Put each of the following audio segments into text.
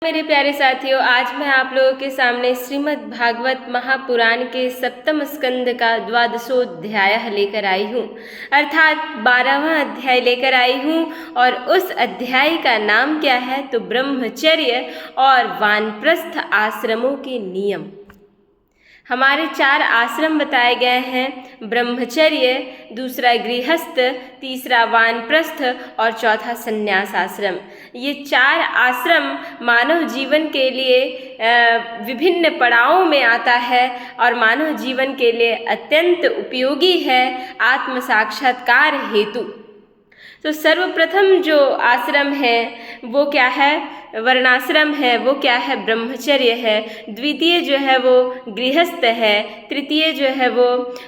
मेरे प्यारे साथियों, आज मैं आप लोगों के सामने श्रीमद् भागवत महापुराण के सप्तम स्कंद का द्वादशोध्याय लेकर आई हूँ, अर्थात 12वां अध्याय लेकर आई हूँ। और उस अध्याय का नाम क्या है तो ब्रह्मचर्य और वानप्रस्थ आश्रमों के नियम। हमारे 4 आश्रम बताए गए हैं, ब्रह्मचर्य, दूसरा गृहस्थ, तीसरा वानप्रस्थ और चौथा संन्यास आश्रम। ये 4 आश्रम मानव जीवन के लिए विभिन्न पड़ावों में आता है और मानव जीवन के लिए अत्यंत उपयोगी है आत्म साक्षात्कार हेतु। तो सर्वप्रथम जो आश्रम है वो क्या है, वर्णाश्रम है, वो क्या है, ब्रह्मचर्य है। द्वितीय जो है वो गृहस्थ है, तृतीय जो है वो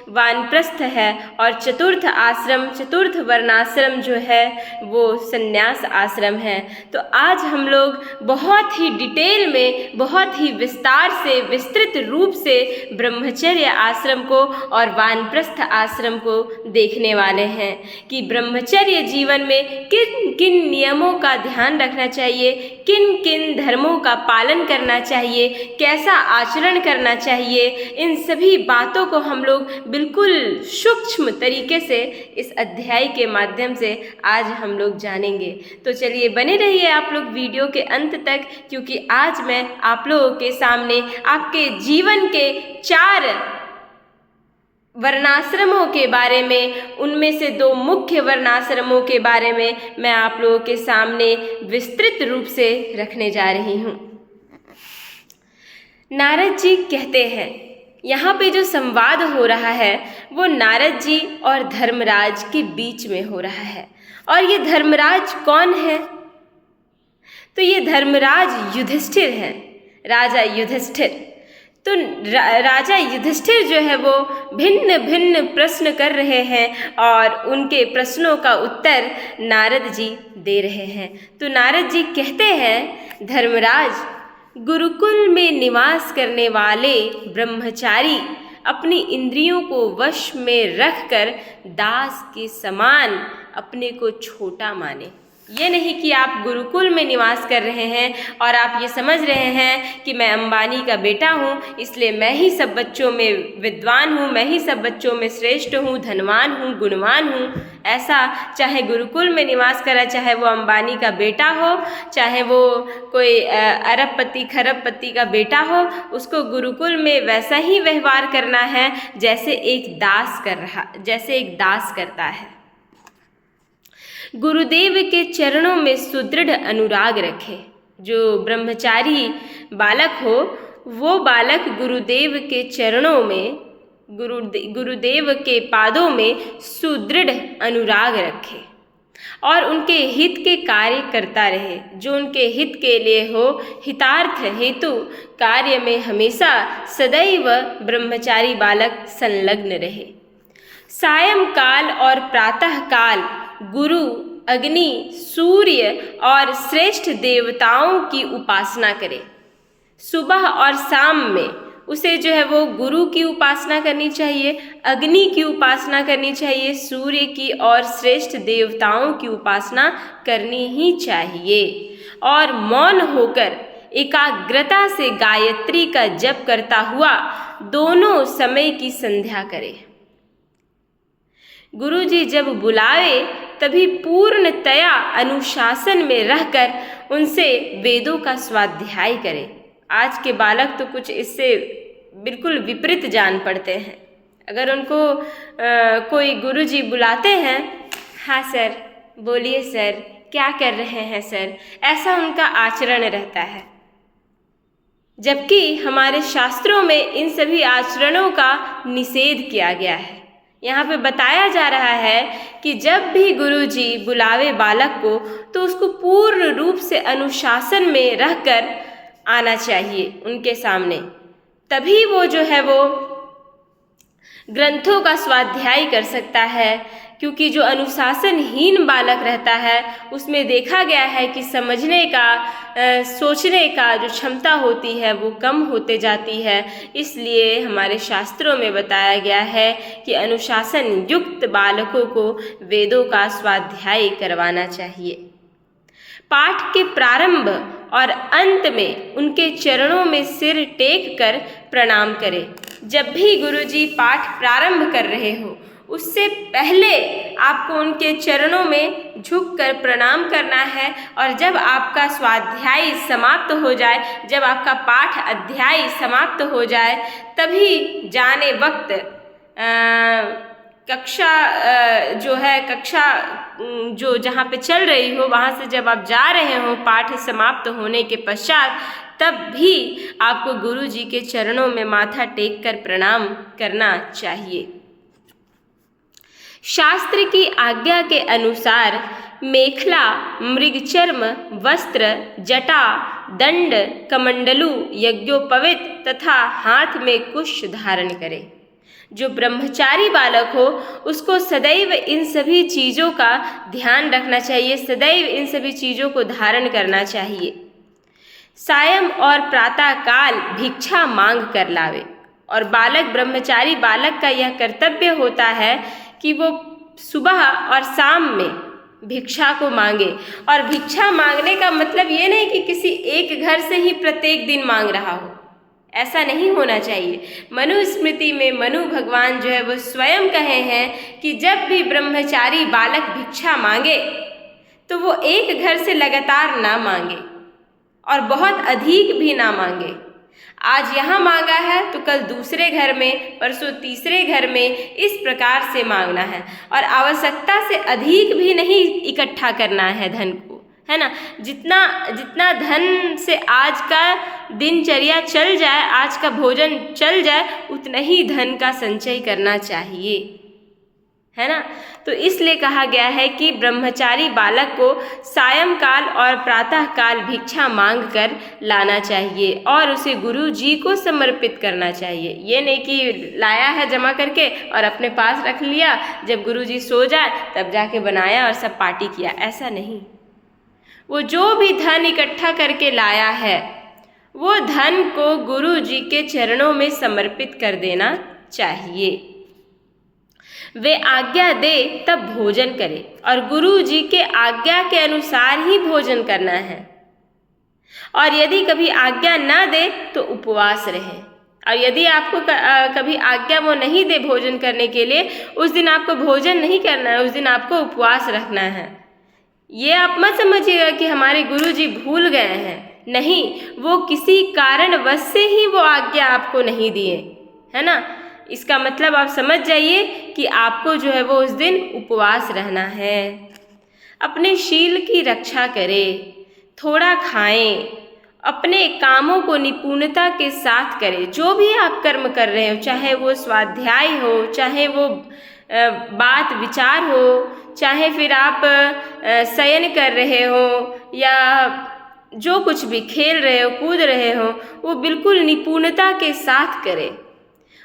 वानप्रस्थ है और चतुर्थ आश्रम, चतुर्थ वर्णाश्रम जो है वो संन्यास आश्रम है। तो आज हम लोग बहुत ही डिटेल में, बहुत ही विस्तार से, विस्तृत रूप से ब्रह्मचर्य आश्रम को और वानप्रस्थ आश्रम को देखने वाले हैं कि ब्रह्मचर्य जीवन में किन किन नियमों का ध्यान रखना चाहिए, किन किन धर्मों का पालन करना चाहिए, कैसा आचरण करना चाहिए। इन सभी बातों को हम लोग बिल्कुल सूक्ष्म तरीके से इस अध्याय के माध्यम से आज हम लोग जानेंगे। तो चलिए बने रहिए आप लोग वीडियो के अंत तक, क्योंकि आज मैं आप लोगों के सामने आपके जीवन के 4 वर्णाश्रमों के बारे में, उनमें से 2 मुख्य वर्णाश्रमों के बारे में मैं आप लोगों के सामने विस्तृत रूप से रखने जा रही हूँ। नारद जी कहते हैं, यहाँ पे जो संवाद हो रहा है वो नारद जी और धर्मराज के बीच में हो रहा है। और ये धर्मराज कौन है तो ये धर्मराज युधिष्ठिर हैं, राजा युधिष्ठिर। तो राजा युधिष्ठिर जो है वो भिन्न भिन्न प्रश्न कर रहे हैं और उनके प्रश्नों का उत्तर नारद जी दे रहे हैं। तो नारद जी कहते हैं, धर्मराज, गुरुकुल में निवास करने वाले ब्रह्मचारी अपनी इंद्रियों को वश में रखकर दास के समान अपने को छोटा माने। ये नहीं कि आप गुरुकुल में निवास कर रहे हैं और आप ये समझ रहे हैं कि मैं अंबानी का बेटा हूँ, इसलिए मैं ही सब बच्चों में विद्वान हूँ, मैं ही सब बच्चों में श्रेष्ठ हूँ, धनवान हूँ, गुणवान हूँ। ऐसा चाहे गुरुकुल में निवास करा, चाहे वो अंबानी का बेटा हो, चाहे वो कोई अरबपति खरबपति का बेटा हो, उसको गुरुकुल में वैसा ही व्यवहार करना है जैसे एक दास करता है। गुरुदेव के चरणों में सुदृढ़ अनुराग रखे। जो ब्रह्मचारी बालक हो वो बालक गुरुदेव के चरणों में, गुरुदेव के पादों में सुदृढ़ अनुराग रखे और उनके हित के कार्य करता रहे। जो उनके हित के लिए हो, हितार्थ हेतु कार्य में हमेशा सदैव ब्रह्मचारी बालक संलग्न रहे। सायंकाल और प्रातः काल गुरु, अग्नि, सूर्य और श्रेष्ठ देवताओं की उपासना करे। सुबह और शाम में उसे जो है वो गुरु की उपासना करनी चाहिए, अग्नि की उपासना करनी चाहिए, सूर्य की और श्रेष्ठ देवताओं की उपासना करनी ही चाहिए। और मौन होकर एकाग्रता से गायत्री का जप करता हुआ दोनों समय की संध्या करे। गुरु जी जब बुलावे तभी पूर्णतया अनुशासन में रहकर उनसे वेदों का स्वाध्याय करे। आज के बालक तो कुछ इससे बिल्कुल विपरीत जान पड़ते हैं। अगर उनको कोई गुरु जी बुलाते हैं, हाँ सर, बोलिए सर, क्या कर रहे हैं सर, ऐसा उनका आचरण रहता है। जबकि हमारे शास्त्रों में इन सभी आचरणों का निषेध किया गया है। यहाँ पे बताया जा रहा है कि जब भी गुरु जी बुलावे बालक को तो उसको पूर्ण रूप से अनुशासन में रहकर आना चाहिए उनके सामने, तभी वो जो है वो ग्रंथों का स्वाध्याय कर सकता है। क्योंकि जो अनुशासनहीन बालक रहता है उसमें देखा गया है कि समझने का, सोचने का जो क्षमता होती है वो कम होते जाती है। इसलिए हमारे शास्त्रों में बताया गया है कि अनुशासन युक्त बालकों को वेदों का स्वाध्याय करवाना चाहिए। पाठ के प्रारंभ और अंत में उनके चरणों में सिर टेक कर प्रणाम करें। जब भी गुरुजी पाठ प्रारंभ कर रहे हो उससे पहले आपको उनके चरणों में झुककर प्रणाम करना है, और जब आपका स्वाध्याय समाप्त हो जाए, जब आपका पाठ अध्याय समाप्त हो जाए, तभी जाने वक्त कक्षा जो जहाँ पे चल रही हो वहाँ से जब आप जा रहे हो पाठ समाप्त होने के पश्चात, तब भी आपको गुरु जी के चरणों में माथा टेक कर प्रणाम करना चाहिए। शास्त्र की आज्ञा के अनुसार मेखला, मृगचर्म वस्त्र, जटा, दंड, कमंडलू, यज्ञोपवीत तथा हाथ में कुश धारण करे। जो ब्रह्मचारी बालक हो उसको सदैव इन सभी चीज़ों का ध्यान रखना चाहिए, सदैव इन सभी चीज़ों को धारण करना चाहिए। सायं और प्रातः काल भिक्षा मांग कर लावे, और ब्रह्मचारी बालक का यह कर्तव्य होता है कि वो सुबह और शाम में भिक्षा को मांगे। और भिक्षा मांगने का मतलब ये नहीं कि किसी एक घर से ही प्रत्येक दिन मांग रहा हो, ऐसा नहीं होना चाहिए। मनुस्मृति में मनु भगवान जो है वो स्वयं कहे हैं कि जब भी ब्रह्मचारी बालक भिक्षा मांगे तो वो एक घर से लगातार ना मांगे और बहुत अधिक भी ना मांगे। आज यहाँ मांगा है तो कल दूसरे घर में, परसों तीसरे घर में, इस प्रकार से मांगना है। और आवश्यकता से अधिक भी नहीं इकट्ठा करना है धन को, है ना। जितना धन से आज का दिनचर्या चल जाए, आज का भोजन चल जाए, उतना ही धन का संचय करना चाहिए, है ना। तो इसलिए कहा गया है कि ब्रह्मचारी बालक को सायंकाल और प्रातः काल भिक्षा मांग कर लाना चाहिए और उसे गुरु जी को समर्पित करना चाहिए। ये नहीं कि लाया है जमा करके और अपने पास रख लिया, जब गुरु जी सो जाए तब जाके बनाया और सब पार्टी किया, ऐसा नहीं। वो जो भी धन इकट्ठा करके लाया है वो धन को गुरु जी के चरणों में समर्पित कर देना चाहिए। वे आज्ञा दे तब भोजन करे, और गुरु जी के आज्ञा के अनुसार ही भोजन करना है। और यदि कभी आज्ञा ना दे तो उपवास रहे, और यदि आपको कभी आज्ञा वो नहीं दे भोजन करने के लिए, उस दिन आपको भोजन नहीं करना है, उस दिन आपको उपवास रखना है। ये आप मत समझिएगा कि हमारे गुरु जी भूल गए हैं, नहीं, वो किसी कारणवश से ही वो आज्ञा आपको नहीं दिए, है ना। इसका मतलब आप समझ जाइए कि आपको जो है वो उस दिन उपवास रहना है। अपने शील की रक्षा करें, थोड़ा खाएं, अपने कामों को निपुणता के साथ करें। जो भी आप कर्म कर रहे हो, चाहे वो स्वाध्याय हो, चाहे वो बात विचार हो, चाहे फिर आप शयन कर रहे हो या जो कुछ भी खेल रहे हो, कूद रहे हो, वो बिल्कुल निपुणता के साथ करें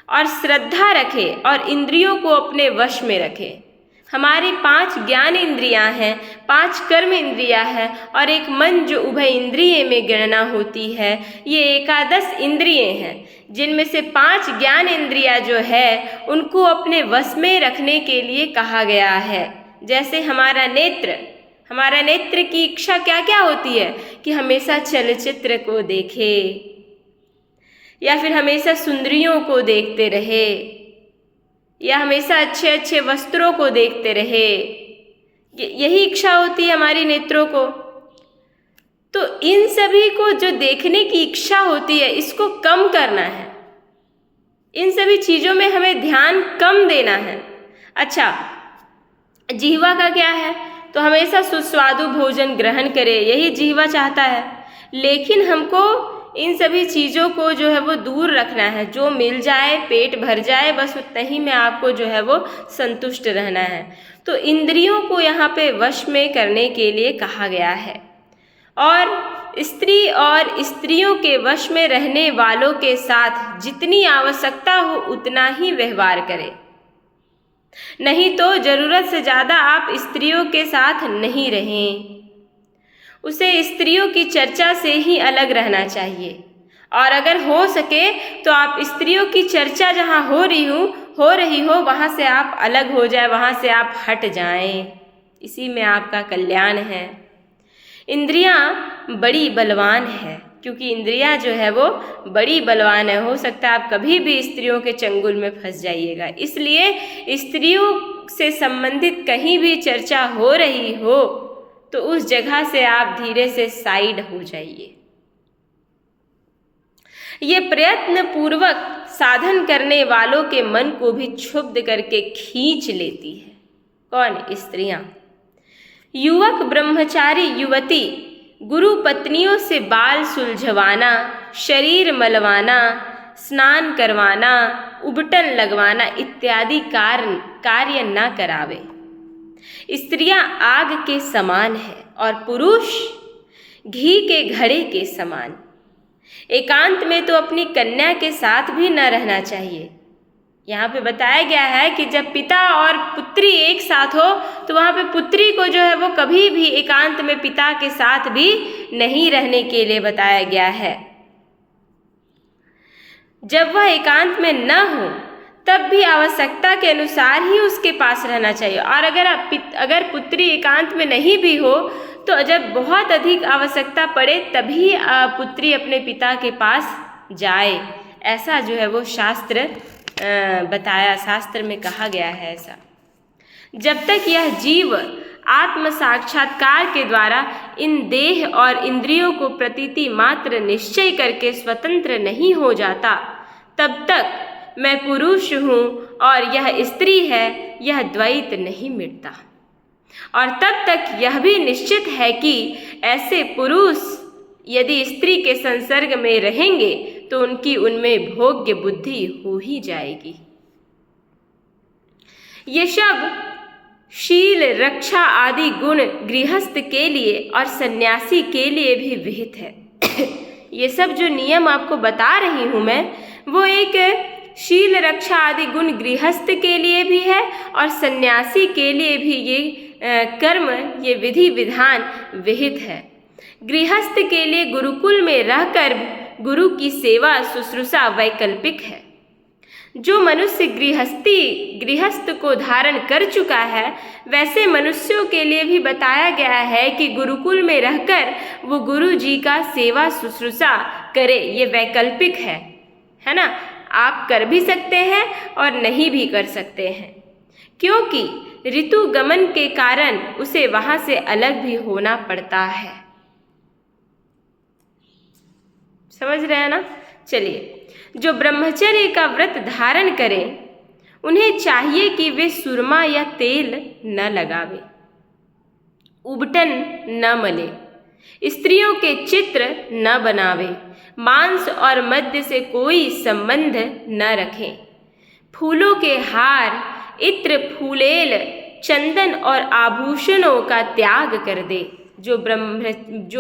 और श्रद्धा रखें और इंद्रियों को अपने वश में रखें। हमारी 5 ज्ञान इंद्रियां हैं, 5 कर्म इंद्रियां हैं और एक मन जो उभय इंद्रिय में गणना होती है। ये 11 इंद्रियां हैं, जिनमें से 5 ज्ञान इंद्रियां जो है उनको अपने वश में रखने के लिए कहा गया है। जैसे हमारा नेत्र की इच्छा क्या क्या होती है कि हमेशा चलचित्र को देखे या फिर हमेशा सुंदरियों को देखते रहे या हमेशा अच्छे अच्छे वस्त्रों को देखते रहे, यही इच्छा होती है हमारी नेत्रों को। तो इन सभी को जो देखने की इच्छा होती है इसको कम करना है, इन सभी चीज़ों में हमें ध्यान कम देना है। अच्छा, जिह्वा का क्या है, तो हमेशा सुस्वादु भोजन ग्रहण करे, यही जिह्वा चाहता है। लेकिन हमको इन सभी चीज़ों को जो है वो दूर रखना है, जो मिल जाए पेट भर जाए बस उतना ही में आपको जो है वो संतुष्ट रहना है। तो इंद्रियों को यहाँ पे वश में करने के लिए कहा गया है। और स्त्री और स्त्रियों के वश में रहने वालों के साथ जितनी आवश्यकता हो उतना ही व्यवहार करें, नहीं तो ज़रूरत से ज़्यादा आप स्त्रियों के साथ नहीं रहें। उसे स्त्रियों की चर्चा से ही अलग रहना चाहिए, और अगर हो सके तो आप स्त्रियों की चर्चा जहाँ हो रही हो वहाँ से आप अलग हो जाए, वहाँ से आप हट जाएं, इसी में आपका कल्याण है। इंद्रियां बड़ी बलवान है, क्योंकि इंद्रियां जो है वो बड़ी बलवान है। हो सकता है आप कभी भी स्त्रियों के चंगुल में फंस जाइएगा। इसलिए स्त्रियों से संबंधित कहीं भी चर्चा हो रही हो तो उस जगह से आप धीरे से साइड हो जाइए। ये प्रयत्न पूर्वक साधन करने वालों के मन को भी क्षुब्ध करके खींच लेती है। कौन? स्त्रियां। युवक, ब्रह्मचारी युवती गुरु पत्नियों से बाल सुलझवाना, शरीर मलवाना, स्नान करवाना, उबटन लगवाना इत्यादि कार्य न करावे। स्त्रियां आग के समान है और पुरुष घी के घड़े के समान। एकांत में तो अपनी कन्या के साथ भी न रहना चाहिए। यहाँ पे बताया गया है कि जब पिता और पुत्री एक साथ हो तो वहाँ पे पुत्री को जो है वो कभी भी एकांत में पिता के साथ भी नहीं रहने के लिए बताया गया है। जब वह एकांत में न हो तब भी आवश्यकता के अनुसार ही उसके पास रहना चाहिए। और अगर पुत्री एकांत में नहीं भी हो तो जब बहुत अधिक आवश्यकता पड़े तभी पुत्री अपने पिता के पास जाए। ऐसा जो है वो शास्त्र में कहा गया है ऐसा। जब तक यह जीव आत्म साक्षात्कार के द्वारा इन देह और इंद्रियों को प्रतीति मात्र निश्चय करके स्वतंत्र नहीं हो जाता, तब तक मैं पुरुष हूँ और यह स्त्री है, यह द्वैत नहीं मिटता। और तब तक यह भी निश्चित है कि ऐसे पुरुष यदि स्त्री के संसर्ग में रहेंगे तो उनकी उनमें भोग्य बुद्धि हो ही जाएगी। ये सब शील, रक्षा आदि गुण गृहस्थ के लिए और सन्यासी के लिए भी विहित है। ये सब जो नियम आपको बता रही हूँ मैं, वो एक शील, रक्षा आदि गुण गृहस्थ के लिए भी है और सन्यासी के लिए भी ये कर्म, ये विधि विधान विहित है। गृहस्थ के लिए गुरुकुल में रहकर गुरु की सेवा शुश्रूषा वैकल्पिक है। जो मनुष्य गृहस्थ को धारण कर चुका है वैसे मनुष्यों के लिए भी बताया गया है कि गुरुकुल में रहकर वो गुरु जी का सेवा शुश्रूषा करे। ये वैकल्पिक है ना। आप कर भी सकते हैं और नहीं भी कर सकते हैं, क्योंकि ऋतु गमन के कारण उसे वहां से अलग भी होना पड़ता है। समझ रहे हैं ना। चलिए, जो ब्रह्मचर्य का व्रत धारण करें उन्हें चाहिए कि वे सुरमा या तेल न लगावे, उबटन न मले, स्त्रियों के चित्र न बनावे, मांस और मद्य से कोई संबंध न रखें, फूलों के हार, इत्र, फूलेल, चंदन और आभूषणों का त्याग कर दे। जो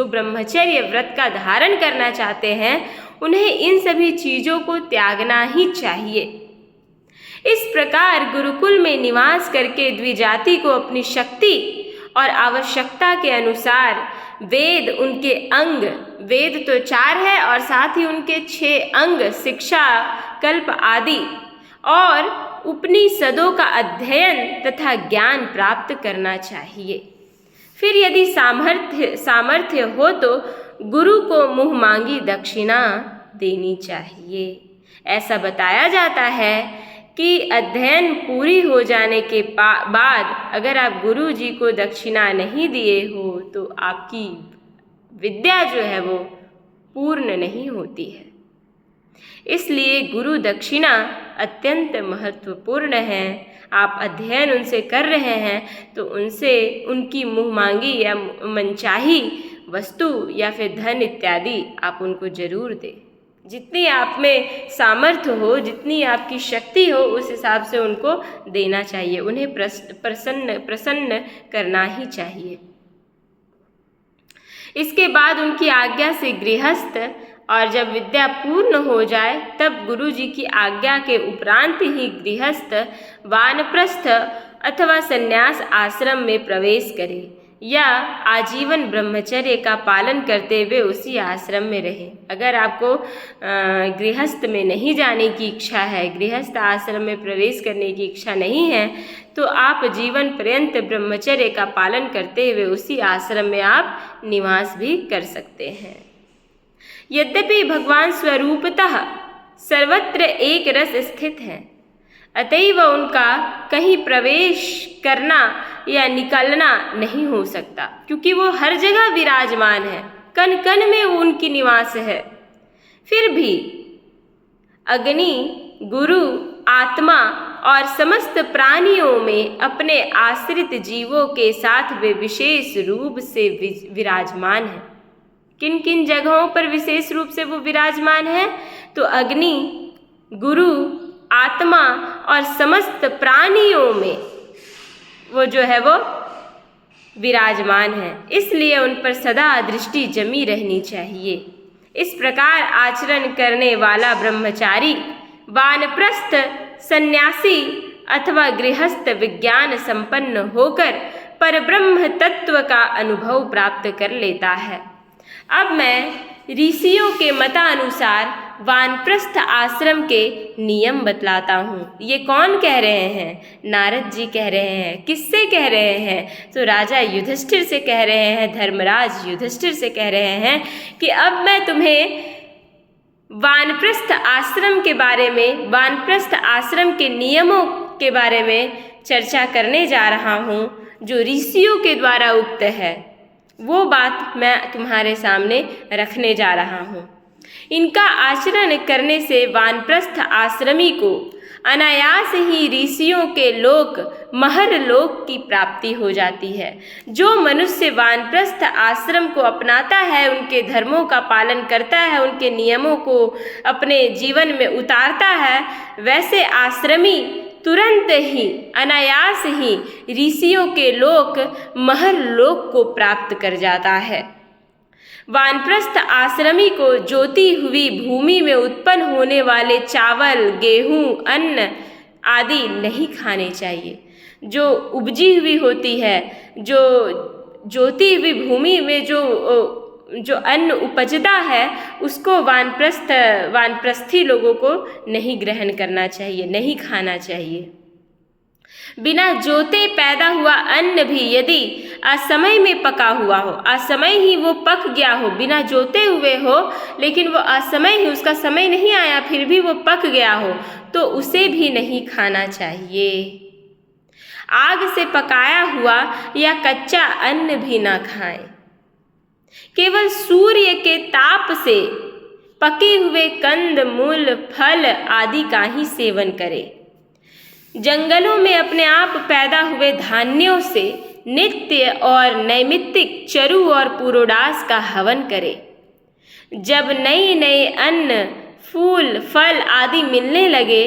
ब्रह्मचर्य व्रत का धारण करना चाहते हैं उन्हें इन सभी चीज़ों को त्यागना ही चाहिए। इस प्रकार गुरुकुल में निवास करके द्विजाति को अपनी शक्ति और आवश्यकता के अनुसार वेद, उनके अंग, वेद तो 4 है और साथ ही उनके 6 अंग, शिक्षा, कल्प आदि और उपनिषदों का अध्ययन तथा ज्ञान प्राप्त करना चाहिए। फिर यदि सामर्थ्य हो तो गुरु को मुँह मांगी दक्षिणा देनी चाहिए। ऐसा बताया जाता है कि अध्ययन पूरी हो जाने के बाद अगर आप गुरु जी को दक्षिणा नहीं दिए हो तो आपकी विद्या जो है वो पूर्ण नहीं होती है। इसलिए गुरु दक्षिणा अत्यंत महत्वपूर्ण है। आप अध्ययन उनसे कर रहे हैं तो उनसे उनकी मुँह मांगी या मनचाही वस्तु या फिर धन इत्यादि आप उनको जरूर दें। जितनी आप में सामर्थ्य हो, जितनी आपकी शक्ति हो, उस हिसाब से उनको देना चाहिए। उन्हें प्रसन्न करना ही चाहिए। इसके बाद उनकी आज्ञा से गृहस्थ, और जब विद्या पूर्ण हो जाए तब गुरु जी की आज्ञा के उपरांत ही गृहस्थ वानप्रस्थ अथवा संन्यास आश्रम में प्रवेश करे। या आजीवन ब्रह्मचर्य का पालन करते हुए उसी आश्रम में रहें। अगर आपको गृहस्थ में नहीं जाने की इच्छा है, गृहस्थ आश्रम में प्रवेश करने की इच्छा नहीं है, तो आप जीवन पर्यंत ब्रह्मचर्य का पालन करते हुए उसी आश्रम में आप निवास भी कर सकते हैं। यद्यपि भगवान स्वरूपतः सर्वत्र एक रस स्थित है, अतएव उनका कहीं प्रवेश करना या निकलना नहीं हो सकता, क्योंकि वो हर जगह विराजमान है, कण कण में वो उनकी निवास है। फिर भी अग्नि, गुरु, आत्मा और समस्त प्राणियों में अपने आश्रित जीवों के साथ वे विशेष रूप से विराजमान हैं। किन किन जगहों पर विशेष रूप से वो विराजमान है? तो अग्नि, गुरु, आत्मा और समस्त प्राणियों में वो जो है वो विराजमान है, इसलिए उन पर सदा दृष्टि जमी रहनी चाहिए। इस प्रकार आचरण करने वाला ब्रह्मचारी, वानप्रस्थ, सन्यासी अथवा गृहस्थ विज्ञान संपन्न होकर परब्रह्म तत्व का अनुभव प्राप्त कर लेता है। अब मैं ऋषियों के मतानुसार वानप्रस्थ आश्रम के नियम बतलाता हूँ। ये कौन कह रहे हैं? नारद जी कह रहे हैं। किससे कह रहे हैं? तो राजा युधिष्ठिर से कह रहे हैं, धर्मराज युधिष्ठिर से कह रहे हैं कि अब मैं तुम्हें वानप्रस्थ आश्रम के बारे में, वानप्रस्थ आश्रम के नियमों के बारे में चर्चा करने जा रहा हूँ, जो ऋषियों के द्वारा उक्त है। वो बात मैं तुम्हारे सामने रखने जा रहा हूँ। इनका आचरण करने से वानप्रस्थ आश्रमी को अनायास ही ऋषियों के लोक, महर लोक की प्राप्ति हो जाती है। जो मनुष्य वानप्रस्थ आश्रम को अपनाता है, उनके धर्मों का पालन करता है, उनके नियमों को अपने जीवन में उतारता है, वैसे आश्रमी तुरंत ही, अनायास ही ऋषियों के लोक, महर लोक को प्राप्त कर जाता है। वानप्रस्थ आश्रमी को जोती हुई भूमि में उत्पन्न होने वाले चावल, गेहूं, अन्न आदि नहीं खाने चाहिए। जो उपजी हुई होती है, जो जोती हुई भूमि में जो अन्न उपजता है, उसको वानप्रस्थी लोगों को नहीं ग्रहण करना चाहिए, नहीं खाना चाहिए। बिना जोते पैदा हुआ अन्न भी यदि असमय में पका हुआ हो, असमय ही वो पक गया हो, बिना जोते हुए हो, लेकिन वो असमय ही, उसका समय नहीं आया, फिर भी वो पक गया हो, तो उसे भी नहीं खाना चाहिए। आग से पकाया हुआ या कच्चा अन्न भी ना खाएं। केवल सूर्य के ताप से पके हुए कंद, मूल, फल आदि का ही सेवन करें। जंगलों में अपने आप पैदा हुए धान्यों से नित्य और नैमित्तिक चरु और पुरोडास का हवन करें। जब नए नए अन्न, फूल, फल आदि मिलने लगे,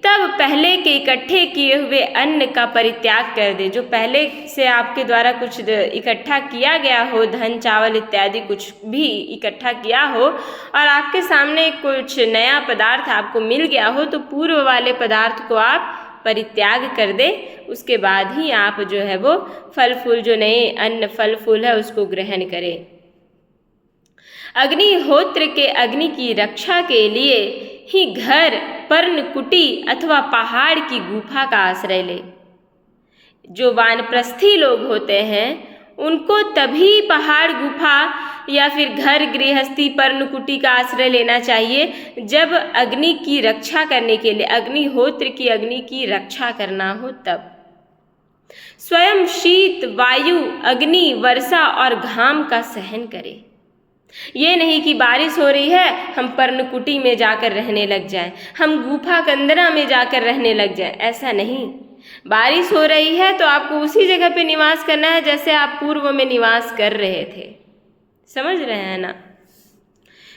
तब पहले के इकट्ठे किए हुए अन्न का परित्याग कर दे। जो पहले से आपके द्वारा कुछ इकट्ठा किया गया हो, धन, चावल इत्यादि कुछ भी इकट्ठा किया हो, और आपके सामने कुछ नया पदार्थ आपको मिल गया हो, तो पूर्व वाले पदार्थ को आप परित्याग कर दे। उसके बाद ही आप जो है वो फल फूल, जो नए अन्न, फल फूल है, उसको ग्रहण करें। अग्निहोत्र के अग्नि की रक्षा के लिए ही घर, पर्णकुटी अथवा पहाड़ की गुफा का आश्रय ले। जो वानप्रस्थी लोग होते हैं, उनको तभी पहाड़, गुफा या फिर घर, गृहस्थी, पर्णकुटी का आश्रय लेना चाहिए जब अग्नि की रक्षा करने के लिए, अग्निहोत्र की अग्नि की रक्षा करना हो तब। स्वयं शीत, वायु, अग्नि, वर्षा और घाम का सहन करें। ये नहीं कि बारिश हो रही है, हम पर्णकुटी में जाकर रहने लग जाएं, हम गुफा कंदरा में जाकर रहने लग जाएं, ऐसा नहीं। बारिश हो रही है तो आपको उसी जगह पे निवास करना है जैसे आप पूर्व में निवास कर रहे थे। समझ रहे हैं ना?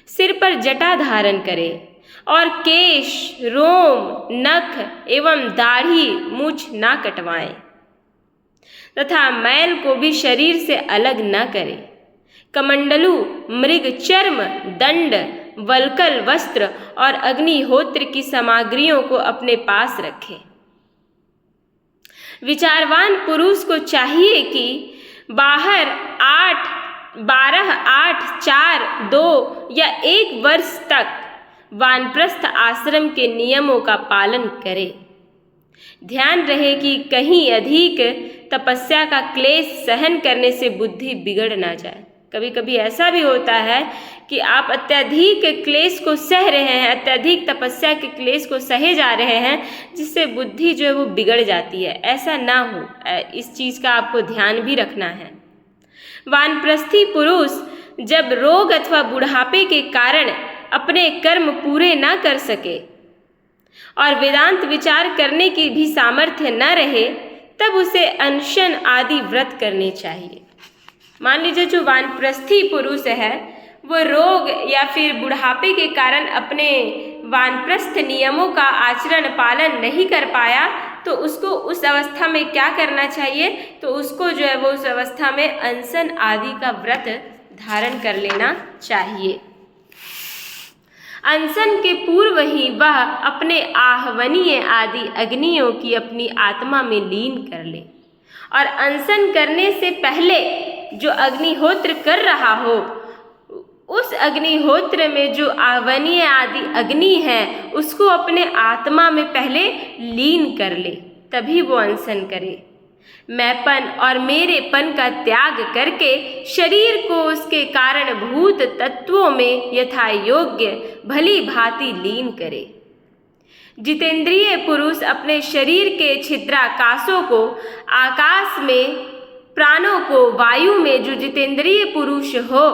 सिर पर जटा धारण करें और केश, रोम, नख एवं दाढ़ी, मूछ ना कटवाएं तथा मैल को भी शरीर से अलग न करें। कमंडलू, मृग चर्म, दंड, वल्कल वस्त्र और अग्निहोत्र की सामग्रियों को अपने पास रखें। विचारवान पुरुष को चाहिए कि बाहर 12, 8, 4, 2 या 1 वर्ष तक वानप्रस्थ आश्रम के नियमों का पालन करें। ध्यान रहे कि कहीं अधिक तपस्या का क्लेश सहन करने से बुद्धि बिगड़ ना जाए। कभी कभी ऐसा भी होता है कि आप अत्यधिक क्लेश को सह रहे हैं, अत्यधिक तपस्या के क्लेश को सहे जा रहे हैं, जिससे बुद्धि जो है वो बिगड़ जाती है। ऐसा ना हो, इस चीज़ का आपको ध्यान भी रखना है। वानप्रस्थी पुरुष जब रोग अथवा बुढ़ापे के कारण अपने कर्म पूरे न कर सके और वेदांत विचार करने की भी सामर्थ्य न रहे, तब उसे अनशन आदि व्रत करने चाहिए। मान लीजिए जो वानप्रस्थी पुरुष है वो रोग या फिर बुढ़ापे के कारण अपने वानप्रस्थ नियमों का आचरण पालन नहीं कर पाया, तो उसको उस अवस्था में क्या करना चाहिए? तो उसको जो है वो उस अवस्था में अनशन आदि का व्रत धारण कर लेना चाहिए। अनशन के पूर्व ही वह अपने आहवनीय आदि अग्नियों की अपनी आत्मा में लीन कर ले, और अनशन करने से पहले जो अग्निहोत्र कर रहा हो, उस अग्निहोत्र में जो आहवनीय आदि अग्नि है उसको अपने आत्मा में पहले लीन कर ले, तभी वो अनशन करे। मैंपन और मेरेपन का त्याग करके शरीर को उसके कारणभूत तत्वों में यथा योग्य भली भांति लीन करे। जितेंद्रिय पुरुष अपने शरीर के छिद्राकाशों को आकाश में, प्राणों को वायु में, जो जितेंद्रिय पुरुष हो,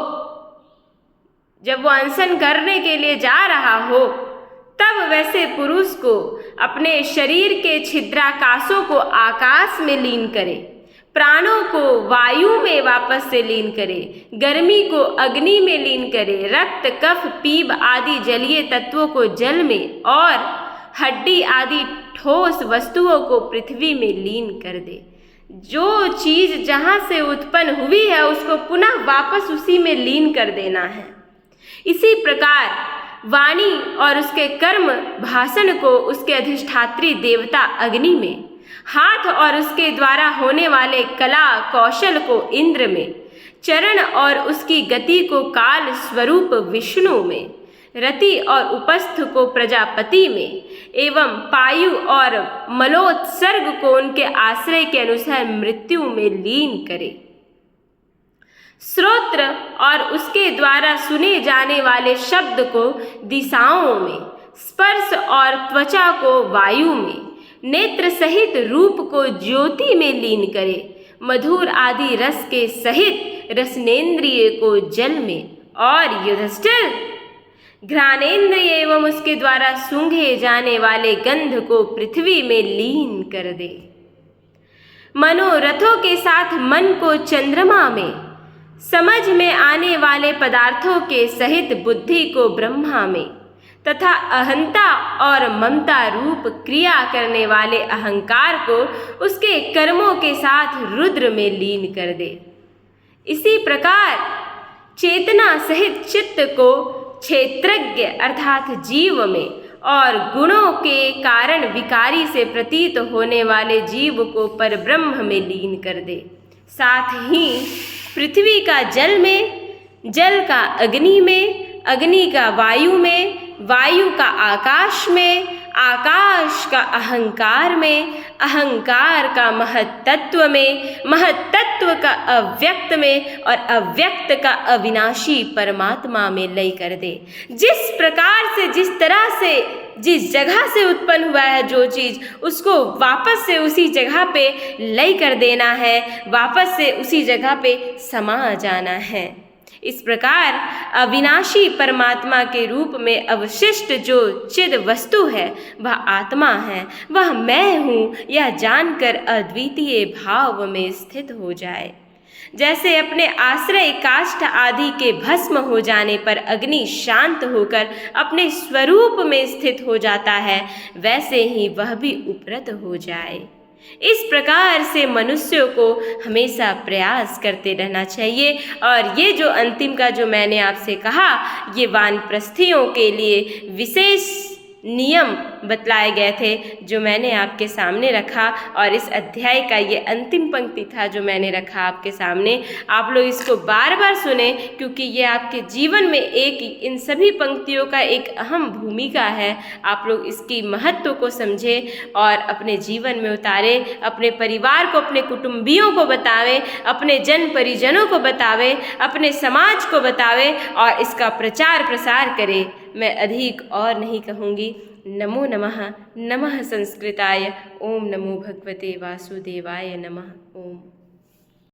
जब वो अनशन करने के लिए जा रहा हो, तब वैसे पुरुष को अपने शरीर के छिद्राकाशों को आकाश में लीन करे, प्राणों को वायु में वापस से लीन करे, गर्मी को अग्नि में लीन करे, रक्त, कफ, पीप आदि जलीय तत्वों को जल में और हड्डी आदि ठोस वस्तुओं को पृथ्वी में लीन कर दे। जो चीज जहाँ से उत्पन्न हुई है उसको पुनः वापस उसी में लीन कर देना है। इसी प्रकार वाणी और उसके कर्म भाषण को उसके अधिष्ठात्री देवता अग्नि में, हाथ और उसके द्वारा होने वाले कला कौशल को इंद्र में, चरण और उसकी गति को काल स्वरूप विष्णु में, रति और उपस्थ को प्रजापति में, एवं पायु और मलोत्सर्ग को उनके आश्रय के अनुसार मृत्यु में लीन करे। श्रोत्र और उसके द्वारा सुने जाने वाले शब्द को दिशाओं में, स्पर्श और त्वचा को वायु में, नेत्र सहित रूप को ज्योति में लीन करे, मधुर आदि रस के सहित रसनेन्द्रिय को जल में, और युधिष्ठिर घ्राणेन्द्रिय एवं उसके द्वारा सूंघे जाने वाले गंध को पृथ्वी में लीन कर दे। मनोरथों के साथ मन को चंद्रमा में, समझ में आने वाले पदार्थों के सहित बुद्धि को ब्रह्मा में, तथा अहंता और ममता रूप क्रिया करने वाले अहंकार को उसके कर्मों के साथ रुद्र में लीन कर दे। इसी प्रकार चेतना सहित चित्त को क्षेत्रज्ञ अर्थात जीव में, और गुणों के कारण विकारी से प्रतीत होने वाले जीव को परब्रह्म में लीन कर दे। साथ ही पृथ्वी का जल में, जल का अग्नि में, अग्नि का वायु में, वायु का आकाश में, आकाश का अहंकार में, अहंकार का महत्तत्व में, महत्तत्व का अव्यक्त में, और अव्यक्त का अविनाशी परमात्मा में लय कर दे। जिस प्रकार से, जिस तरह से, जिस जगह से उत्पन्न हुआ है जो चीज़, उसको वापस से उसी जगह पे लय कर देना है, वापस से उसी जगह पे समा जाना है। इस प्रकार अविनाशी परमात्मा के रूप में अवशिष्ट जो चिद वस्तु है वह आत्मा है, वह मैं हूँ, यह जानकर अद्वितीय भाव में स्थित हो जाए। जैसे अपने आश्रय काष्ठ आदि के भस्म हो जाने पर अग्नि शांत होकर अपने स्वरूप में स्थित हो जाता है, वैसे ही वह भी उपरत हो जाए। इस प्रकार से मनुष्यों को हमेशा प्रयास करते रहना चाहिए। और ये जो अंतिम का जो मैंने आपसे कहा, ये वानप्रस्थियों के लिए विशेष नियम बतलाए गए थे जो मैंने आपके सामने रखा, और इस अध्याय का ये अंतिम पंक्ति था जो मैंने रखा आपके सामने। आप लोग इसको बार बार सुने, क्योंकि ये आपके जीवन में इन सभी पंक्तियों का एक अहम भूमिका है। आप लोग इसकी महत्व को समझें और अपने जीवन में उतारें, अपने परिवार को, अपने कुटुंबियों को बतावें, अपने जन परिजनों को बतावें, अपने समाज को बतावें और इसका प्रचार प्रसार करें। मैं अधिक और नहीं कहूँगी। नमो नमः। नमः संस्कृताय। ओम नमो भगवते वासुदेवाय नमः। ओम।